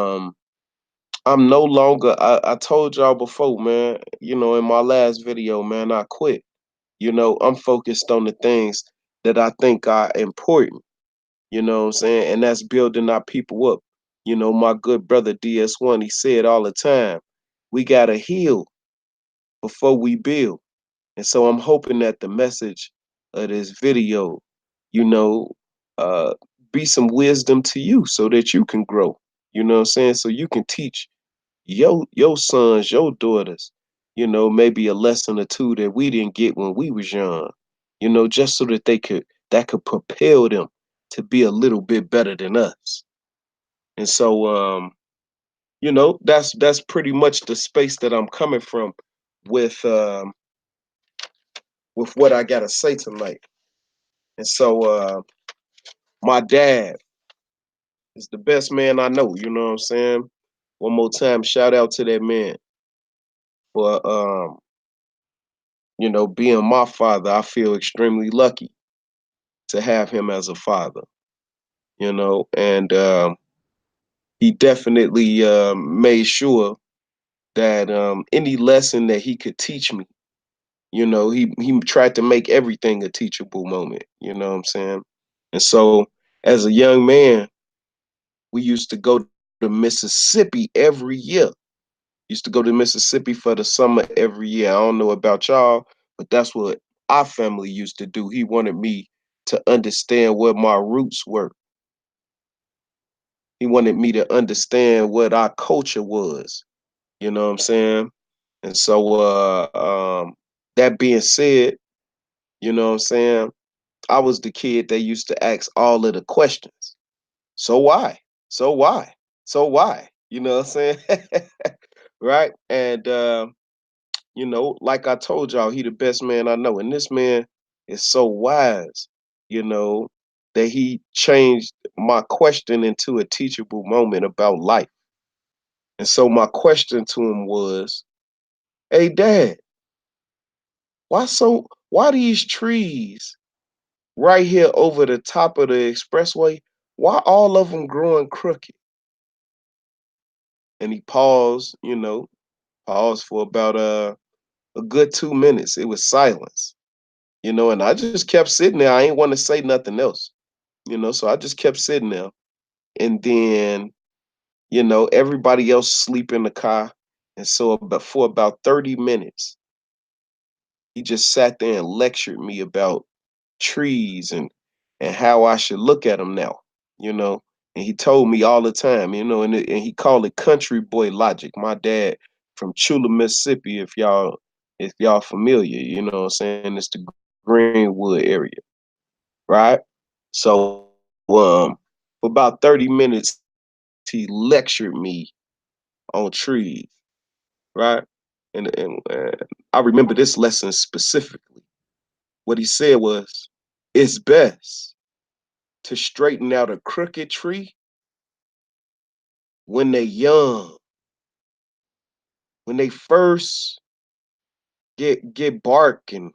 um, I'm no longer. I told y'all before, man. In my last video, man, I quit. I'm focused on the things that I think are important. You know what I'm saying? And that's building our people up. My good brother DS1, he said all the time, we gotta heal before we build. And so I'm hoping that the message of this video, you know, uh, be some wisdom to you so that you can grow. You know what I'm saying? So you can teach your sons, your daughters, maybe a lesson or two that we didn't get when we was young. Just so that that could propel them to be a little bit better than us. And so that's pretty much the space that I'm coming from with um with what I gotta say tonight. And so my dad is the best man I know, you know what I'm saying? One more time, shout out to that man for being my father. I feel extremely lucky to have him as a father, and he definitely made sure that any lesson that he could teach me, he tried to make everything a teachable moment, you know what I'm saying? And so as a young man, we used to go to Mississippi every year. Used to go to Mississippi for the summer every year. I don't know about y'all, but that's what our family used to do. He wanted me to understand what my roots were. He wanted me to understand what our culture was. You know what I'm saying? And so that being said, you know what I'm saying? I was the kid that used to ask all of the questions. So why? So why? So why? You know what I'm saying? Right? And like I told y'all, he the best man I know. And this man is so wise, you know, that he changed my question into a teachable moment about life. And so my question to him was, hey dad, why these trees right here over the top of the expressway, why all of them growing crooked? And he paused, paused for about a good 2 minutes. It was silence, and I just kept sitting there. I ain't want to say nothing else, so I just kept sitting there. And then, everybody else sleep in the car. And so for about 30 minutes, he just sat there and lectured me about trees and how I should look at them now, you know. And he told me all the time, and he called it country boy logic. My dad from Chula, Mississippi, if y'all familiar, you know what I'm saying? It's the Greenwood area, right? So for about 30 minutes, he lectured me on trees, right? And I remember this lesson specifically. What he said was, it's best to straighten out a crooked tree when they're young, when they first get bark and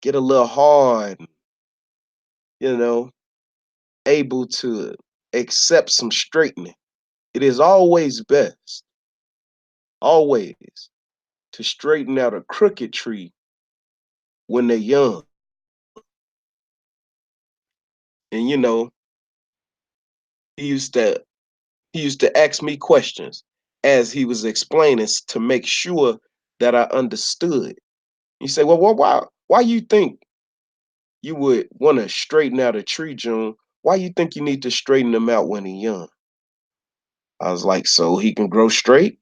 get a little hard, you know, able to accept some straightening. It is always best, always, to straighten out a crooked tree when they're young. And he used to he used to ask me questions as he was explaining to make sure that I understood. He said, "Well, why you think you would want to straighten out a tree, June? Why you think you need to straighten them out when he's young?" I was like, "So he can grow straight."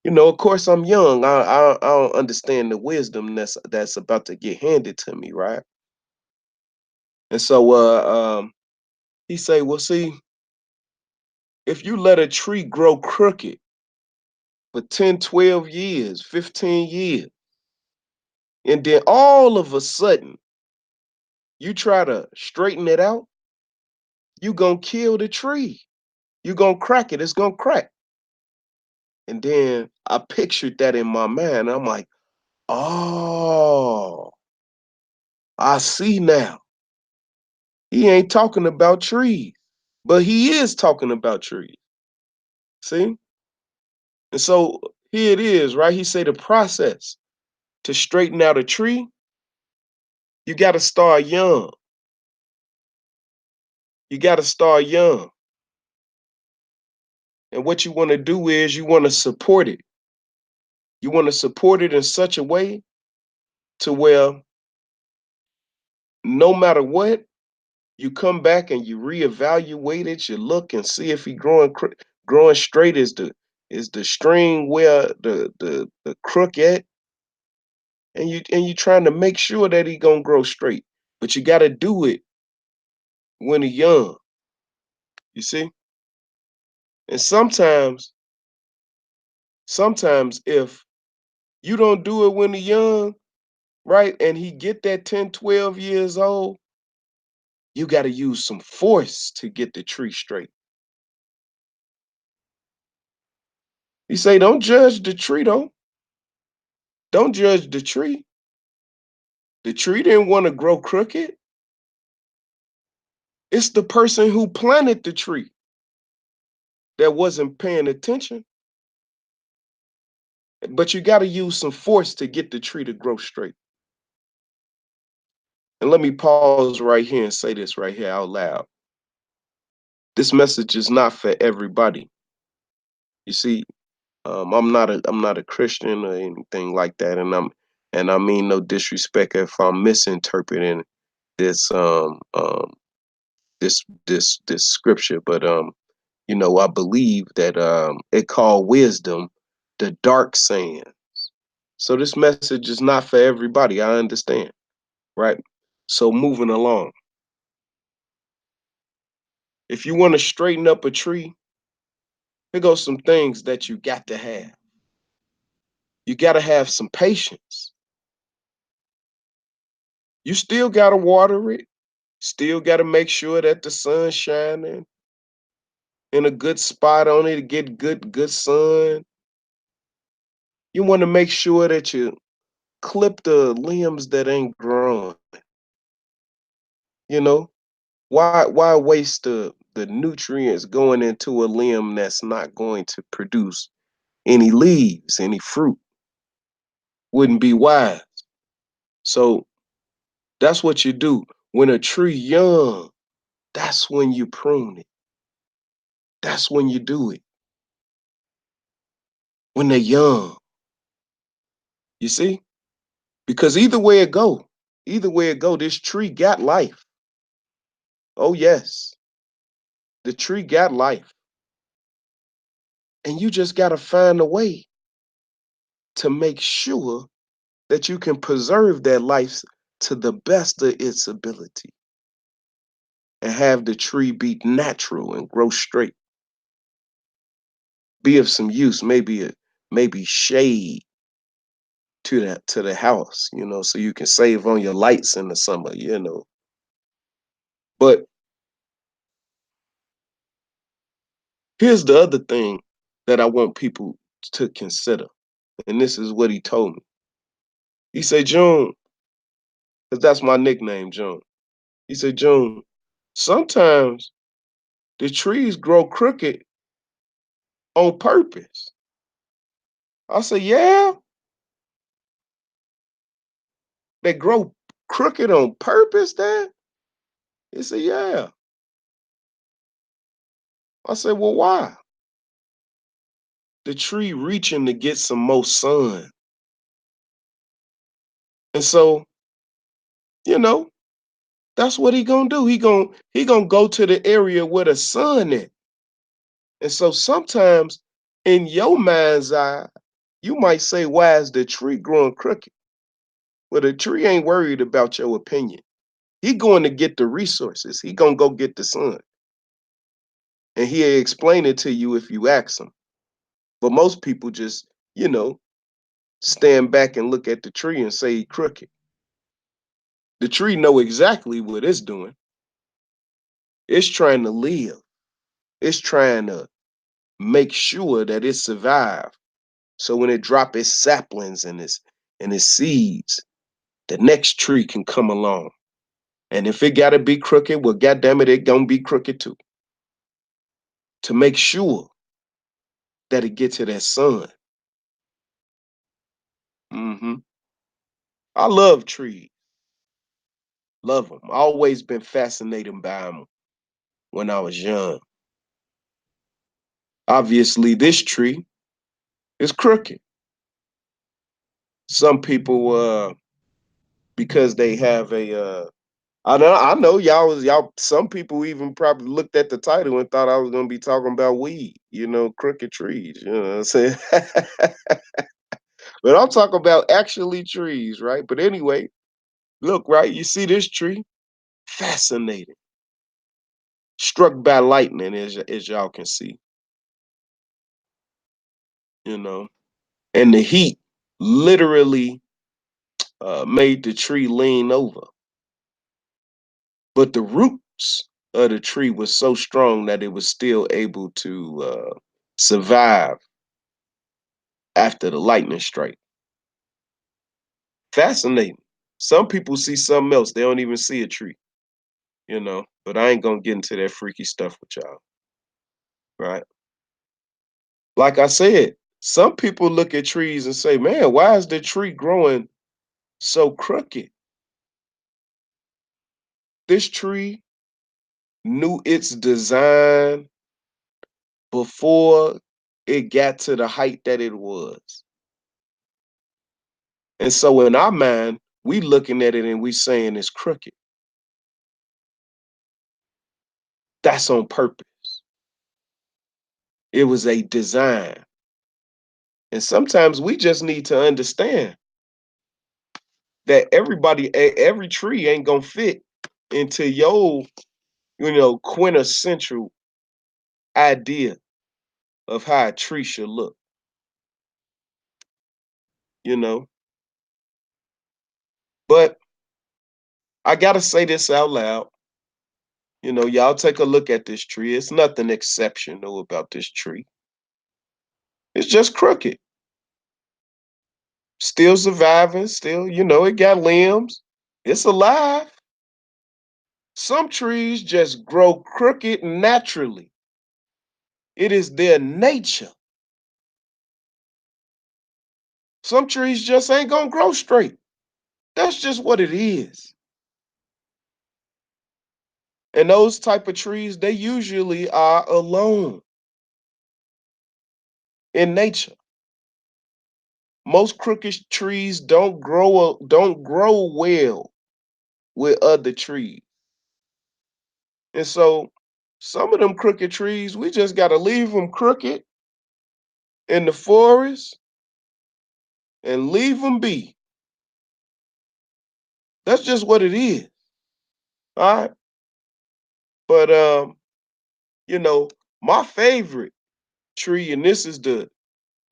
Of course, I'm young. I don't understand the wisdom that's about to get handed to me, right? And so he say, "Well, see, if you let a tree grow crooked for 10, 12 years, 15 years, and then all of a sudden you try to straighten it out, you gonna kill the tree. You gonna crack it. It's gonna crack." And then I pictured that in my mind. I'm like, oh, I see now. He ain't talking about trees, but he is talking about trees. See? And so here it is, right? He say the process to straighten out a tree, you got to start young. You got to start young. And what you want to do is you want to support it. You want to support it in such a way to where no matter what, you come back and you reevaluate it. You look and see if he growing straight. Is the string where the crook at, and you trying to make sure that he gonna grow straight. But you got to do it when he young. You see, and sometimes if you don't do it when he young, right, and he get that 10, 12 years old, you got to use some force to get the tree straight. He say, don't judge the tree though. Don't judge the tree. The tree didn't want to grow crooked. It's the person who planted the tree that wasn't paying attention. But you got to use some force to get the tree to grow straight. And let me pause right here and say this right here out loud. This message is not for everybody. You see, I'm not a Christian or anything like that, and I mean no disrespect if I'm misinterpreting this this scripture, but I believe that it called wisdom the dark saying. So this message is not for everybody. I understand, right? So moving along, if you want to straighten up a tree, here goes some things that you got to have. You got to have some patience. You still got to water it. Still got to make sure that the sun's shining in a good spot on it to get good sun. You want to make sure that you clip the limbs that ain't growing. You know, why waste the nutrients going into a limb that's not going to produce any leaves, any fruit? Wouldn't be wise. So that's what you do. When a tree young, that's when you prune it. That's when you do it. When they're young. You see? Because either way it go, this tree got life. Oh yes. The tree got life. And you just gotta find a way to make sure that you can preserve that life to the best of its ability and have the tree be natural and grow straight. Be of some use, maybe shade to the house, so you can save on your lights in the summer. But here's the other thing that I want people to consider. And this is what he told me. He said, June, because that's my nickname, June. He said, June, sometimes the trees grow crooked on purpose. I said, yeah, they grow crooked on purpose, Dad? He said, yeah. I said, well, why? The tree reaching to get some more sun. And so, you know, that's what he gonna do. He gonna go to the area where the sun is. And so sometimes in your mind's eye, you might say, why is the tree growing crooked? Well, the tree ain't worried about your opinion. He going to get the resources. He gonna go get the sun. And he'll explain it to you if you ask him. But most people just, stand back and look at the tree and say he crooked. The tree know exactly what it's doing. It's trying to live. It's trying to make sure that it survive. So when it drop its saplings and its seeds, the next tree can come along. And if it gotta be crooked, well, goddamn it, it gonna be crooked too. To make sure that it get to that sun. Mhm. I love trees. Love them. Always been fascinated by them when I was young. Obviously, this tree is crooked. Some people, because they have I know y'all. Some people even probably looked at the title and thought I was gonna be talking about weed. Crooked trees. You know what I'm saying? But I'm talking about actually trees, right? But anyway, look, right? You see this tree? Fascinating. Struck by lightning, as y'all can see. You know, and the heat literally made the tree lean over. But the roots of the tree was so strong that it was still able to survive after the lightning strike. Fascinating. Some people see something else. They don't even see a tree, But I ain't gonna get into that freaky stuff with y'all, right? Like I said, some people look at trees and say, man, why is the tree growing so crooked? This tree knew its design before it got to the height that it was. And so in our mind, we looking at it and we saying it's crooked. That's on purpose. It was a design. And sometimes we just need to understand that every tree ain't gonna fit into your, quintessential idea of how a tree should look, you know. But I gotta say this out loud. Y'all take a look at this tree. It's nothing exceptional about this tree. It's just crooked. Still surviving, still, it got limbs. It's alive. Some trees just grow crooked naturally. It is their nature. Some trees just ain't gonna grow straight. That's just what it is. And those type of trees, they usually are alone in nature. Most crooked trees don't grow well with other trees. And so some of them crooked trees, we just got to leave them crooked in the forest and leave them be. That's just what it is. All right. But you know, my favorite tree, and this is the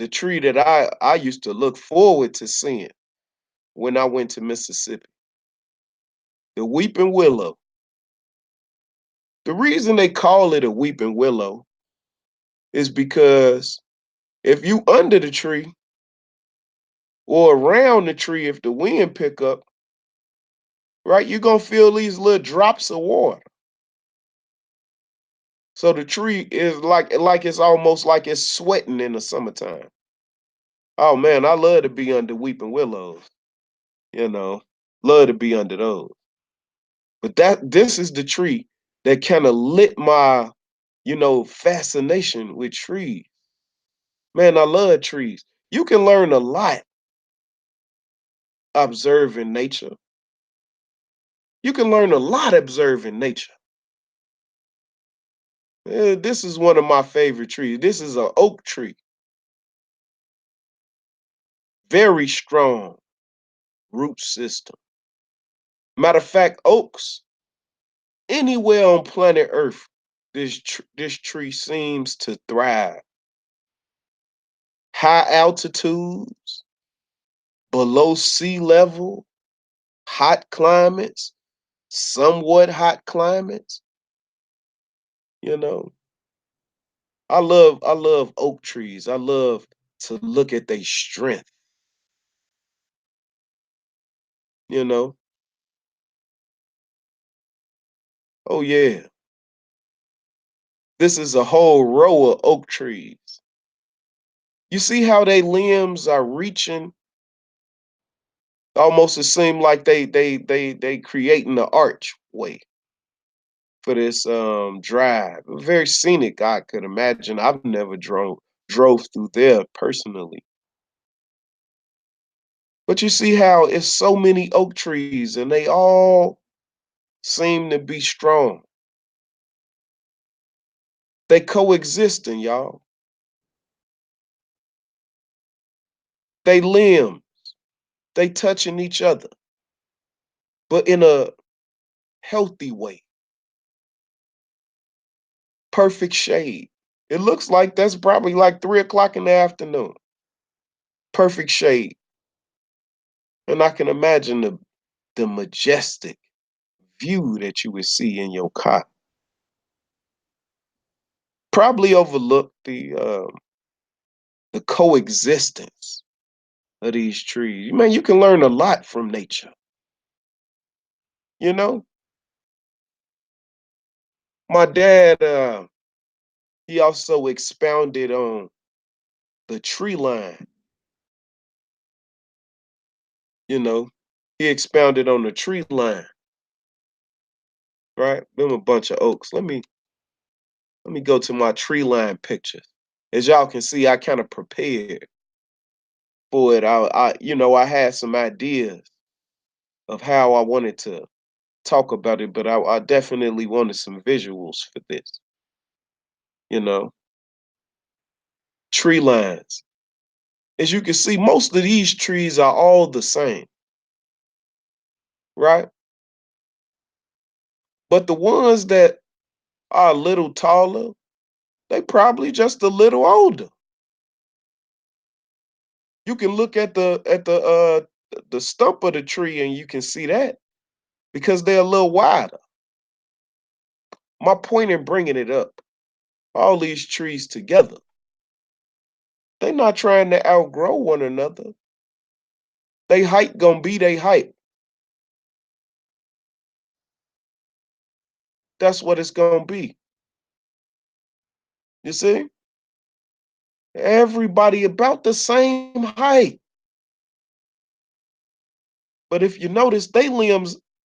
tree that I used to look forward to seeing when I went to Mississippi, the weeping willow. The reason they call it a weeping willow is because if you under the tree or around the tree, if the wind pick up, right, you're gonna feel these little drops of water. So the tree is like it's almost like it's sweating in the summertime. Oh man, I love to be under weeping willows, you know. Love to be under those. But this is the tree that kind of lit my, fascination with trees. Man, I love trees. You can learn a lot observing nature. You can learn a lot observing nature. This is one of my favorite trees. This is an oak tree. Very strong root system. Matter of fact, oaks, anywhere on planet Earth, this tree seems to thrive. High altitudes, below sea level, hot climates, somewhat hot climates, you know. I love oak trees. I love to look at their strength, you know. Oh yeah. This is a whole row of oak trees. You see how they limbs are reaching. Almost it seemed like they creating an archway for this drive. Very scenic, I could imagine. I've never drove through there personally. But you see how it's so many oak trees and they all seem to be strong. They coexisting, y'all. They limb, they touching each other, but in a healthy way. Perfect shade. It looks like that's probably like 3 o'clock in the afternoon. Perfect shade. And I can imagine the majestic view that you would see in your car. Probably overlook the coexistence of these trees. Man, you can learn a lot from nature. You know, my dad, he also expounded on the tree line. You know, he expounded on the tree line, right? Them a bunch of oaks. Let me go to my tree line pictures. As y'all can see, I kind of prepared for it. I had some ideas of how I wanted to talk about it, but I definitely wanted some visuals for this. You know, tree lines. As you can see, most of these trees are all the same, right? But the ones that are a little taller, they probably just a little older. You can look at the stump of the tree and you can see that because they're a little wider. My point in bringing it up, all these trees together, they're not trying to outgrow one another. They height gonna be they height. That's what it's gonna be. You see? Everybody about the same height. But if you notice,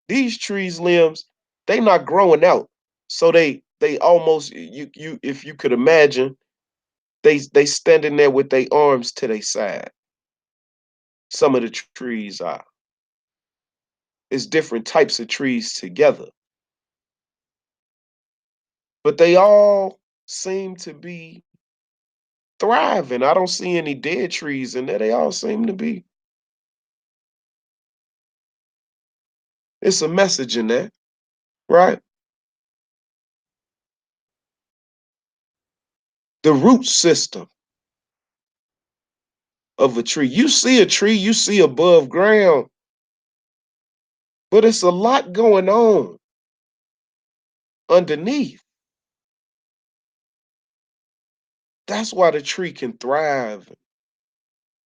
these trees limbs, they not growing out. So they almost you if you could imagine, they standing there with their arms to their side. Some of the trees are. It's different types of trees together. But they all seem to be thriving. I don't see any dead trees in there. They all seem to be. It's a message in there, right? The root system of a tree. You see a tree, you see above ground, but it's a lot going on underneath. That's why the tree can thrive,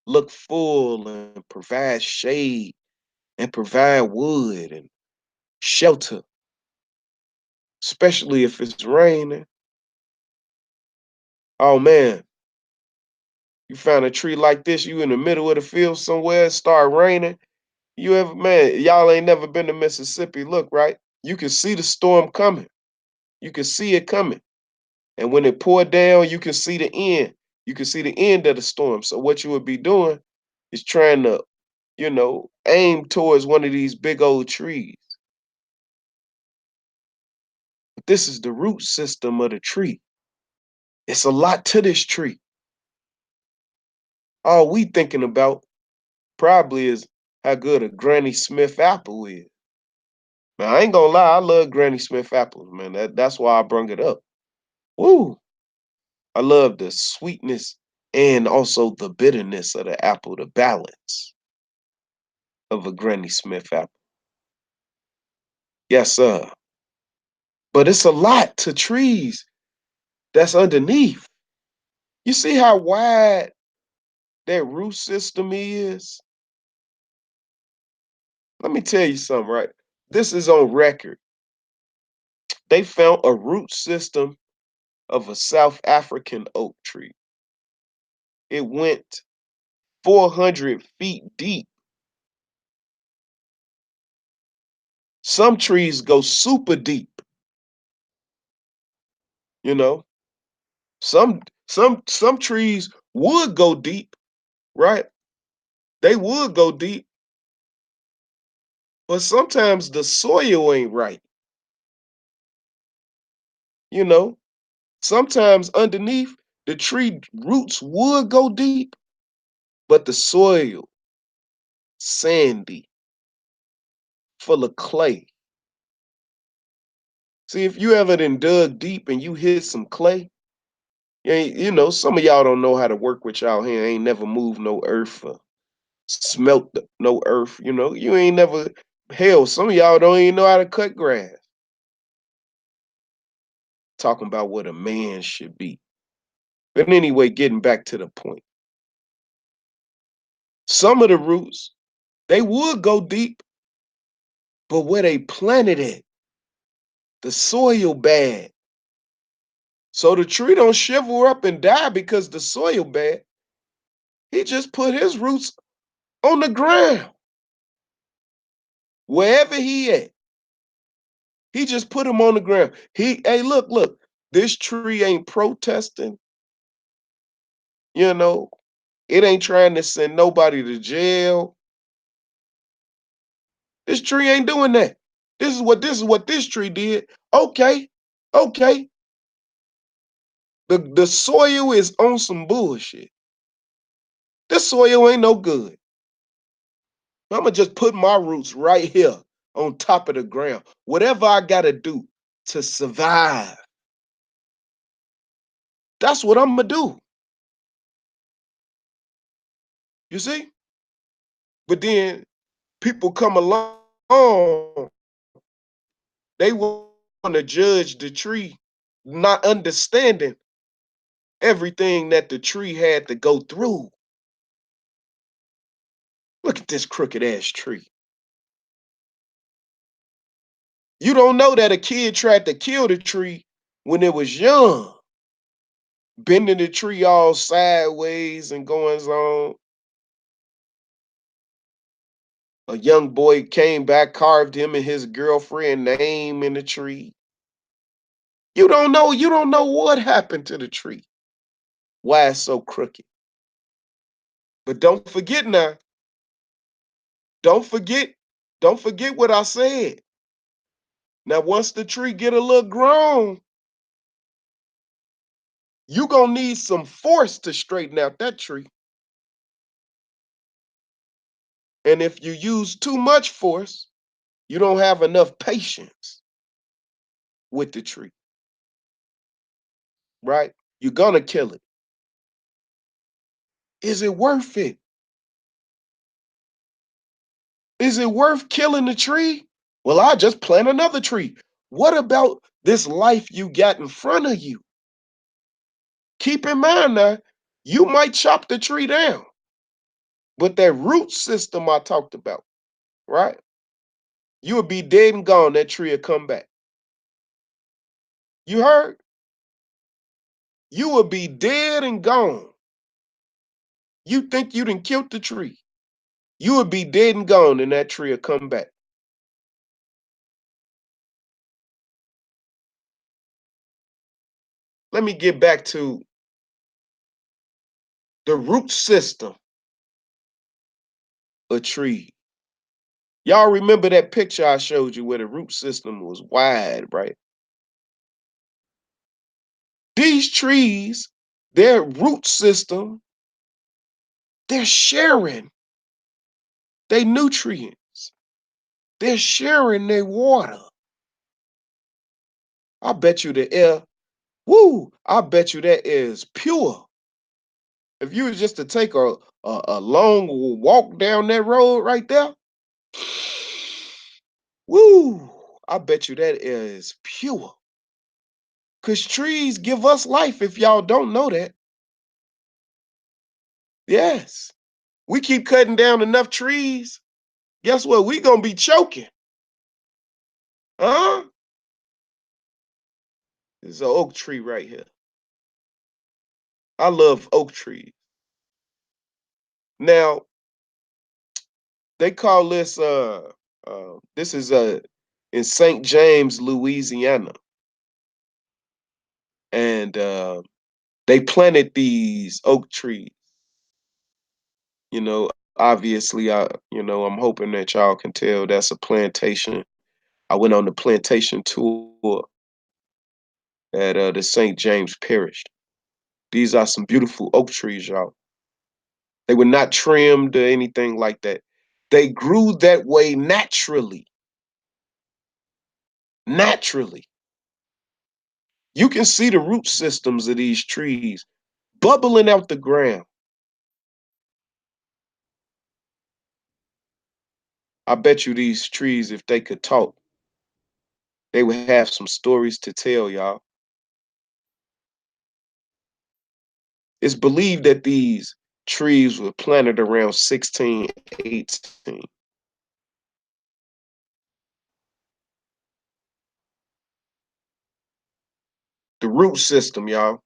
look full, and provide shade and provide wood and shelter, especially if it's raining. Oh man, you found a tree like this, you in the middle of the field somewhere, it start raining. Man, y'all ain't never been to Mississippi. Look, right? You can see the storm coming. You can see it coming. And when it poured down, you can see the end. You can see the end of the storm. So what you would be doing is trying to, aim towards one of these big old trees. But this is the root system of the tree. It's a lot to this tree. All we thinking about probably is how good a Granny Smith apple is. Now I ain't gonna lie, I love Granny Smith apples, man. That's why I brung it up. Woo! I love the sweetness and also the bitterness of the apple, the balance of a Granny Smith apple. Yes, sir. But it's a lot to trees that's underneath. You see how wide that root system is? Let me tell you something, right? This is on record. They found a root system of a South African oak tree. It went 400 feet deep. Some trees go super deep, you know. Some trees would go deep, right? They would go deep, but sometimes the soil ain't right, you know. Sometimes underneath the tree roots would go deep, but the soil sandy, full of clay. See, if you ever done dug deep and you hit some clay, some of y'all don't know how to work with y'all hand, ain't never moved no earth or smelt no earth, you ain't never, hell, some of y'all don't even know how to cut grass. Talking about what a man should be. But anyway, getting back to the point. Some of the roots, they would go deep, but where they planted it, the soil bad. So the tree don't shrivel up and die because the soil bad. He just put his roots on the ground. Wherever he at, he just put him on the ground. Hey, look, this tree ain't protesting, you know. It ain't trying to send nobody to jail. This tree ain't doing that. This is what this tree did. Okay, okay. The soil is on some bullshit. This soil ain't no good. I'ma just put my roots right here on top of the ground. Whatever I gotta do to survive, that's what I'm gonna do. You see? But then people come along, they want to judge the tree, not understanding everything that the tree had to go through. Look at this crooked ass tree. You don't know that a kid tried to kill the tree when it was young, bending the tree all sideways and going on. A young boy came back, carved him and his girlfriend name in the tree. You don't know what happened to the tree. Why it's so crooked. But don't forget now, don't forget, don't forget what I said. Now, once the tree get a little grown, you gonna need some force to straighten out that tree. And if you use too much force, you don't have enough patience with the tree, right? You're gonna kill it. Is it worth it? Is it worth killing the tree? Well, I just plant another tree. What about this life you got in front of you? Keep in mind now, you might chop the tree down, but that root system I talked about, right? You would be dead and gone. That tree will come back. You heard? You would be dead and gone. You think you done killed the tree. You would be dead and gone and that tree will come back. Let me get back to the root system of trees. Y'all remember that picture I showed you where the root system was wide, right? These trees, their root system, they're sharing their nutrients. They're sharing their water. I bet you the air, I bet you that air is pure. If you was just to take a long walk down that road right there, woo, I bet you that air is pure. Because trees give us life if y'all don't know that. Yes. We keep cutting down enough trees. Guess what? We gonna be choking. Huh? There's an oak tree right here. I love oak trees. Now they call this is in St. James, Louisiana, and they planted these oak trees. You know, obviously, I'm hoping that y'all can tell that's a plantation. I went on the plantation tour at the St. James Parish. These are some beautiful oak trees, y'all. They were not trimmed or anything like that. They grew that way naturally. Naturally. You can see the root systems of these trees bubbling out the ground. I bet you these trees, if they could talk, they would have some stories to tell y'all. It's believed that these trees were planted around 1618. The root system, y'all.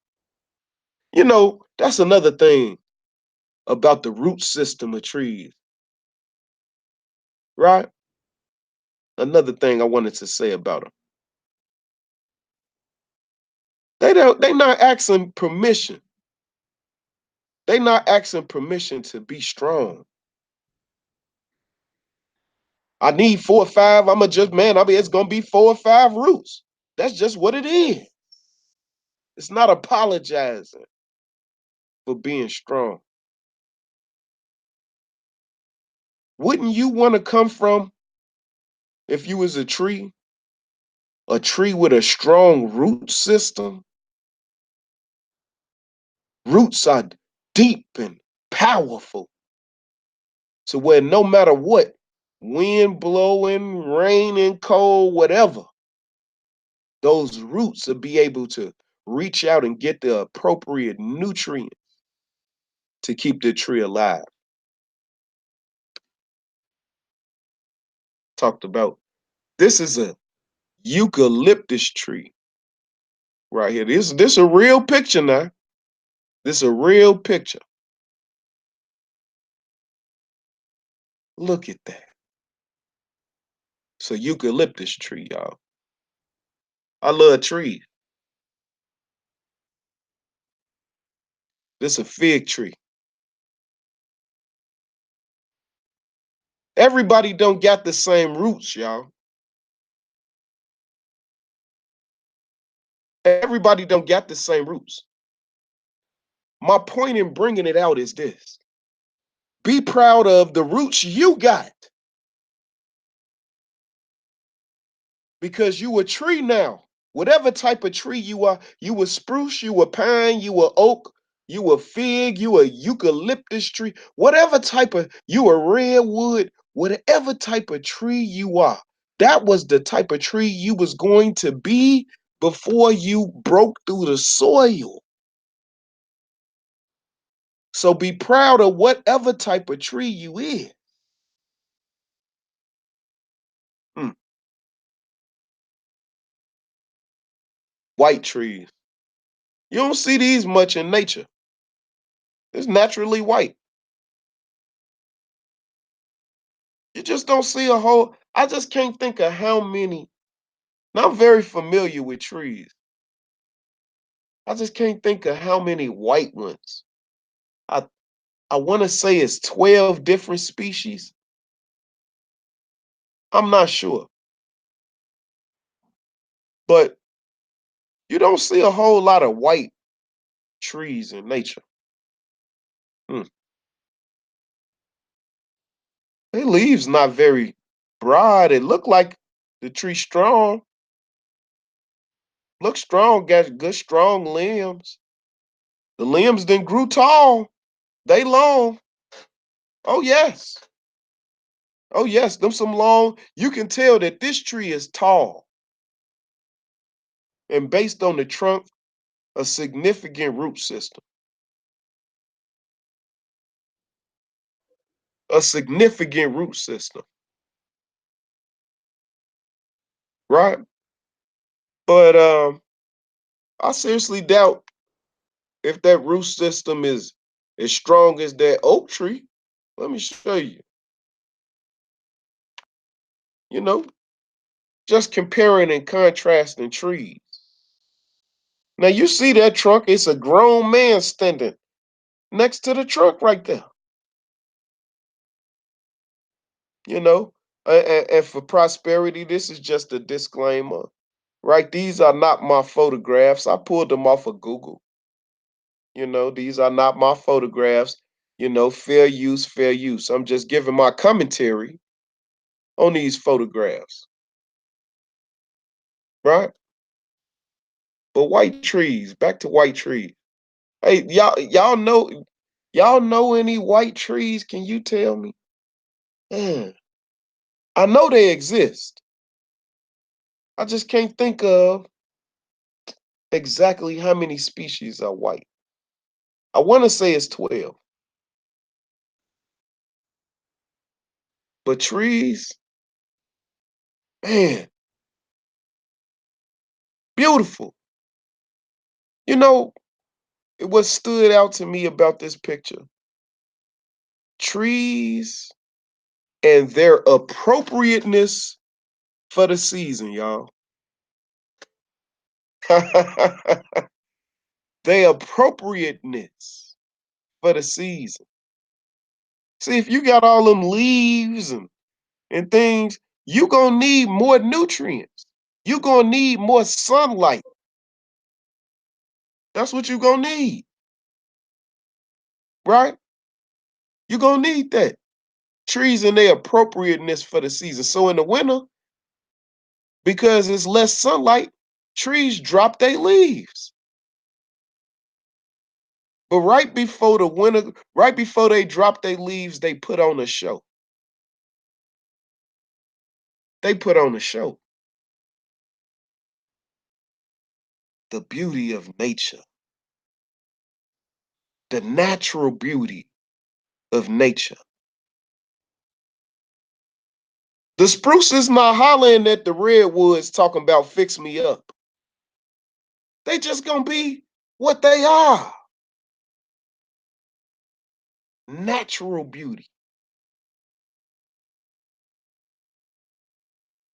That's another thing about the root system of trees, right? Another thing I wanted to say about them. They not asking permission. They not asking permission to be strong. I need 4 or 5. I'ma just man, I mean it's gonna be 4 or 5 roots. That's just what it is. It's not apologizing for being strong. Wouldn't you want to come from if you was a tree with a strong root system? Roots are deep and powerful to where no matter what, wind blowing, rain and cold, whatever, those roots will be able to reach out and get the appropriate nutrients to keep the tree alive. Talked about this is a eucalyptus tree right here. This a real picture now. This a real picture. Look at that. It's a eucalyptus tree, y'all. I love trees. This a fig tree. Everybody don't got the same roots, y'all. Everybody don't got the same roots. My point in bringing it out is this. Be proud of the roots you got because you a tree now. Whatever type of tree you are, you a spruce, you a pine, you a oak, you a fig, you a eucalyptus tree, whatever type of, you a redwood, whatever type of tree you are, that was the type of tree you was going to be before you broke through the soil. So be proud of whatever type of tree you is. Mm. White trees. You don't see these much in nature. It's naturally white. You just don't see a whole. I just can't think of how many. Now I'm very familiar with trees. I just can't think of how many white ones. I I want to say it's 12 different species. I'm not sure, but you don't see a whole lot of white trees in nature. Hmm. Their leaves not very broad. It look like the tree strong. Look strong. Got good strong limbs. The limbs then grew tall. They long. Oh yes. Oh yes, them some long. You can tell that this tree is tall and based on the trunk, a significant root system. A significant root system, right? But I seriously doubt if that root system is as strong as that oak tree. Let me show you. You know, just comparing and contrasting trees. Now you see that trunk, it's a grown man standing next to the trunk right there. You know, and for prosperity, this is just a disclaimer, right? These are not my photographs. I pulled them off of Google. These are not my photographs. Fair use, fair use. I'm just giving my commentary on these photographs, right? But white trees, back to white trees. Hey, y'all know any white trees? Can you tell me? Man, I know they exist. I just can't think of exactly how many species are white. I want to say it's 12. But trees, man, beautiful. You know, what stood out to me about this picture, trees and their appropriateness for the season, y'all. Their appropriateness for the season. See, if you got all them leaves and things, you gonna need more nutrients. You gonna need more sunlight. That's what you gonna need, right? You gonna need that. Trees and their appropriateness for the season. So in the winter, because it's less sunlight, trees drop their leaves. But right before the winter, right before they drop their leaves, they put on a show. They put on a show. The beauty of nature, the natural beauty of nature. The spruce is not hollering at the redwoods talking about fix me up. They just gonna be what they are. Natural beauty.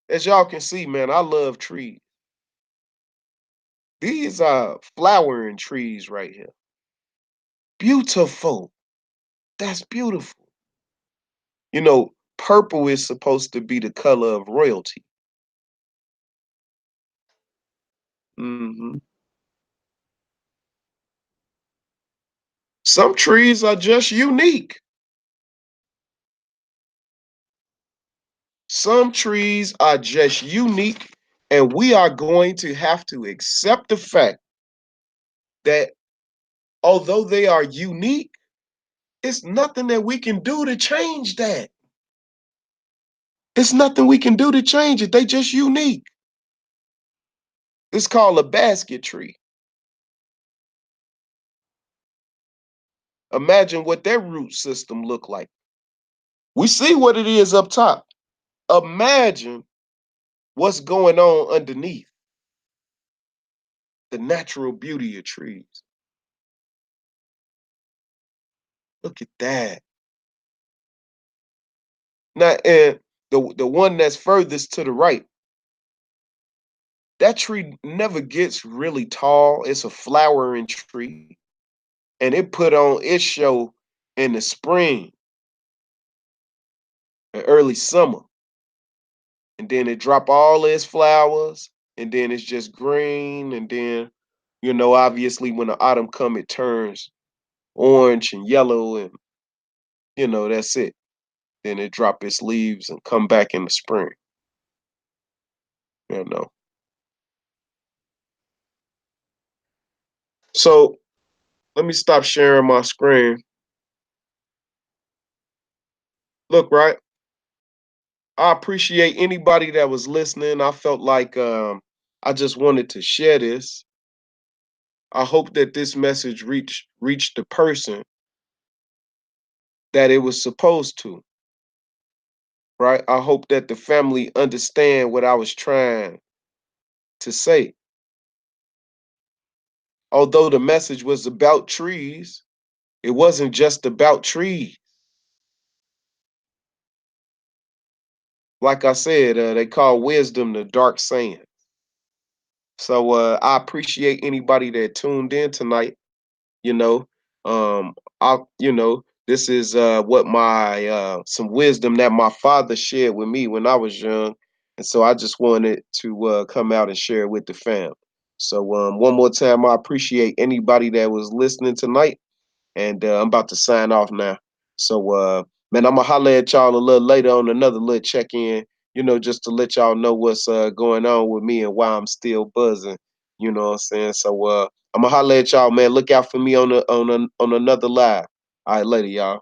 As y'all can see, man, I love trees. These are flowering trees right here. Beautiful. That's beautiful. Purple is supposed to be the color of royalty. hmm Some trees are just unique. Some trees are just unique, and we are going to have to accept the fact that although they are unique, it's nothing that we can do to change that. It's nothing we can do to change it. They just unique. It's called a basket tree. Imagine what their root system look like. We see what it is up top. Imagine what's going on underneath. The natural beauty of trees. Look at that. Now, and the one that's furthest to the right, that tree never gets really tall. It's a flowering tree, and it put on its show in the spring and early summer, and then it drop all its flowers, and then it's just green, and then obviously when the autumn come, it turns orange and yellow, and that's it. Then it drop its leaves and come back in the spring. You know. So let me stop sharing my screen. Look, right. I appreciate anybody that was listening. I felt like I just wanted to share this. I hope that this message reached the person that it was supposed to. Right. I hope that the family understand what I was trying to say. Although the message was about trees, it wasn't just about trees. like I said, they call wisdom the dark saying. So I appreciate anybody that tuned in tonight. You know, I this is what my some wisdom that my father shared with me when I was young, and so I just wanted to come out and share it with the fam. So one more time, I appreciate anybody that was listening tonight, and I'm about to sign off now. So, man, I'm gonna holler at y'all a little later on another little check in. Just to let y'all know what's going on with me and why I'm still buzzing. You know what I'm saying? So, I'm gonna holler at y'all, man. Look out for me on another live. All right, later, y'all.